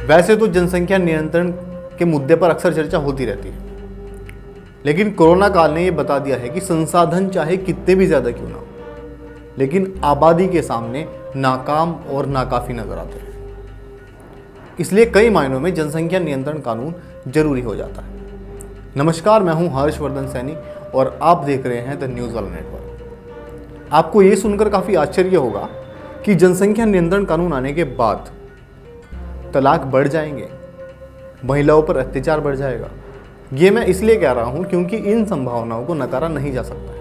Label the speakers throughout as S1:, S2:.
S1: वैसे तो जनसंख्या नियंत्रण के मुद्दे पर अक्सर चर्चा होती रहती है, लेकिन कोरोना काल ने यह बता दिया है कि संसाधन चाहे कितने भी ज़्यादा क्यों ना हो, लेकिन आबादी के सामने नाकाम और नाकाफी नजर आते हैं। इसलिए कई मायनों में जनसंख्या नियंत्रण कानून जरूरी हो जाता है। नमस्कार, मैं हूं हर्षवर्धन सैनी और आप देख रहे हैं द न्यूज़ वाला नेटवर्क। आपको ये सुनकर काफ़ी आश्चर्य होगा कि जनसंख्या नियंत्रण कानून आने के बाद तलाक बढ़ जाएंगे, महिलाओं पर अत्याचार बढ़ जाएगा। ये मैं इसलिए कह रहा हूं क्योंकि इन संभावनाओं को नकारा नहीं जा सकता है।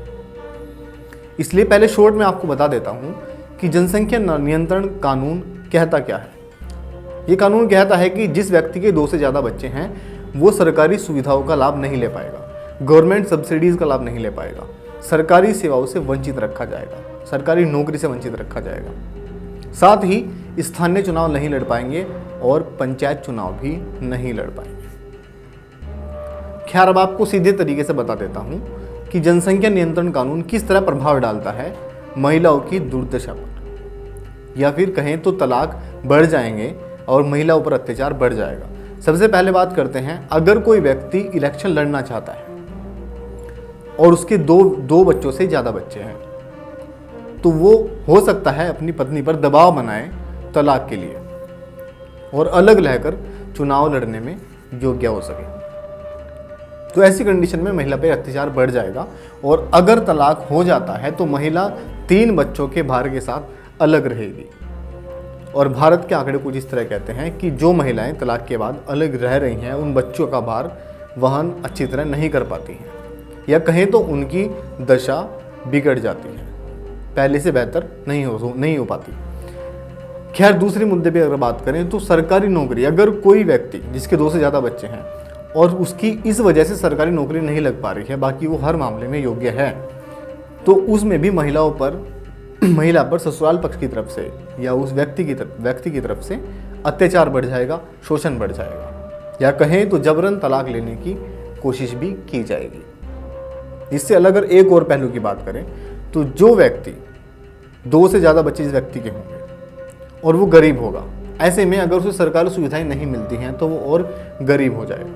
S1: इसलिए पहले शॉर्ट में आपको बता देता हूं कि जनसंख्या नियंत्रण कानून कहता क्या है। ये कानून कहता है कि जिस व्यक्ति के 2 से ज़्यादा बच्चे हैं वो सरकारी सुविधाओं का लाभ नहीं ले पाएगा, गवर्नमेंट सब्सिडीज़ का लाभ नहीं ले पाएगा, सरकारी सेवाओं से वंचित रखा जाएगा, सरकारी नौकरी से वंचित रखा जाएगा, साथ ही स्थानीय चुनाव नहीं लड़ पाएंगे और पंचायत चुनाव भी नहीं लड़ पाएंगे। खैर, अब आपको सीधे तरीके से बता देता हूं कि जनसंख्या नियंत्रण कानून किस तरह प्रभाव डालता है महिलाओं की दुर्दशा पर, या फिर कहें तो तलाक बढ़ जाएंगे और महिलाओं पर अत्याचार बढ़ जाएगा। सबसे पहले बात करते हैं, अगर कोई व्यक्ति इलेक्शन लड़ना चाहता है और उसके दो बच्चों से ज़्यादा बच्चे हैं, तो वो हो सकता है अपनी पत्नी पर दबाव बनाए तलाक के लिए और अलग रहकर चुनाव लड़ने में योग्य हो सके। तो ऐसी कंडीशन में महिला पर अत्याचार बढ़ जाएगा और अगर तलाक हो जाता है तो महिला 3 बच्चों के भार के साथ अलग रहेगी। और भारत के आंकड़े कुछ इस तरह कहते हैं कि जो महिलाएं तलाक के बाद अलग रह रही हैं उन बच्चों का भार वहन अच्छी तरह नहीं कर पाती हैं, या कहें तो उनकी दशा बिगड़ जाती है, पहले से बेहतर नहीं हो पाती। खैर, दूसरे मुद्दे पे अगर बात करें तो सरकारी नौकरी, अगर कोई व्यक्ति जिसके 2 से ज़्यादा बच्चे हैं और उसकी इस वजह से सरकारी नौकरी नहीं लग पा रही है, बाकी वो हर मामले में योग्य है, तो उसमें भी महिला पर ससुराल पक्ष की तरफ से या उस व्यक्ति की तरफ से अत्याचार बढ़ जाएगा, शोषण बढ़ जाएगा, या कहें तो जबरन तलाक लेने की कोशिश भी की जाएगी। इससे अलग अगर एक और पहलू की बात करें तो जो व्यक्ति 2 से ज़्यादा बच्चे इस व्यक्ति के होंगे और वो गरीब होगा, ऐसे में अगर उसे सरकारी सुविधाएं नहीं मिलती हैं तो वो और गरीब हो जाएगा।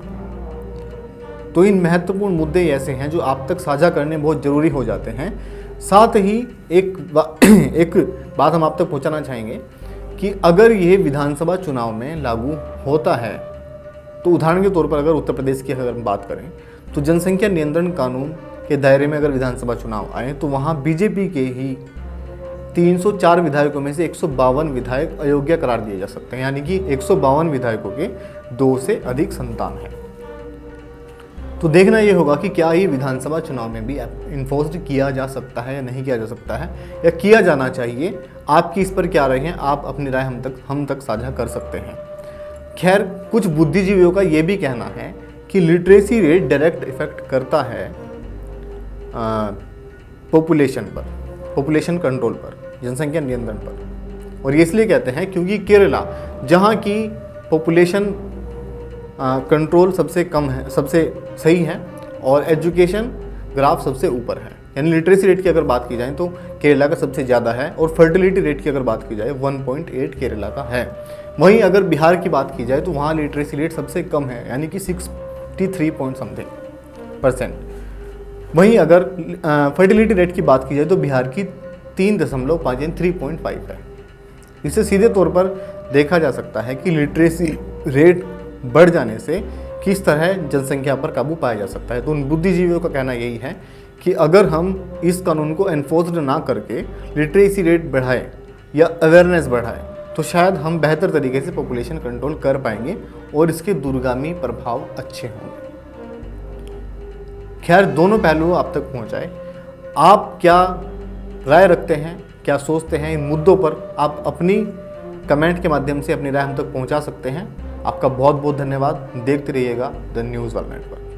S1: तो इन महत्वपूर्ण मुद्दे ऐसे हैं जो आप तक साझा करने बहुत ज़रूरी हो जाते हैं। साथ ही एक बात हम आप तक पहुंचाना चाहेंगे कि अगर ये विधानसभा चुनाव में लागू होता है तो उदाहरण के तौर पर अगर उत्तर प्रदेश की अगर हम बात करें तो जनसंख्या नियंत्रण कानून के दायरे में अगर विधानसभा चुनाव आए तो वहाँ बीजेपी के ही 304 विधायकों में से 152 विधायक अयोग्य करार दिए जा सकते हैं, यानी कि 152 विधायकों के 2 से अधिक संतान है। तो देखना ये होगा कि क्या ये विधानसभा चुनाव में भी इन्फोर्स्ड किया जा सकता है या नहीं किया जा सकता है, या किया जाना चाहिए। आपकी इस पर क्या राय है, आप अपनी राय हम तक साझा कर सकते हैं। खैर, कुछ बुद्धिजीवियों का ये भी कहना है कि लिटरेसी रेट डायरेक्ट इफेक्ट करता है पॉपुलेशन कंट्रोल पर, जनसंख्या नियंत्रण पर। और ये इसलिए कहते हैं क्योंकि केरला, जहाँ की पॉपुलेशन कंट्रोल सबसे कम है, सबसे सही है, और एजुकेशन ग्राफ सबसे ऊपर है, यानी लिटरेसी रेट की अगर बात की जाए तो केरला का सबसे ज़्यादा है, और फर्टिलिटी रेट की अगर बात की जाए 1.8 केरला का है। वहीं अगर बिहार की बात की जाए तो वहाँ लिटरेसी रेट सबसे कम है, यानी कि 63% वहीं अगर फर्टिलिटी रेट की बात की जाए तो बिहार की 3.5 यानी 3.5 है। इससे सीधे तौर पर देखा जा सकता है कि लिटरेसी रेट बढ़ जाने से किस तरह जनसंख्या पर काबू पाया जा सकता है। तो उन बुद्धिजीवियों का कहना यही है कि अगर हम इस कानून को एनफोर्स्ड ना करके लिटरेसी रेट बढ़ाएं या अवेयरनेस बढ़ाएं तो शायद हम बेहतर तरीके से पॉपुलेशन कंट्रोल कर पाएंगे और इसके दूरगामी प्रभाव अच्छे होंगे। खैर, दोनों पहलू आप तक पहुंचाए। आप क्या राय रखते हैं, क्या सोचते हैं इन मुद्दों पर, आप अपनी कमेंट के माध्यम से अपनी राय हम तक पहुंचा सकते हैं। आपका बहुत बहुत धन्यवाद। देखते रहिएगा द न्यूज़ वाला नेटवर्क।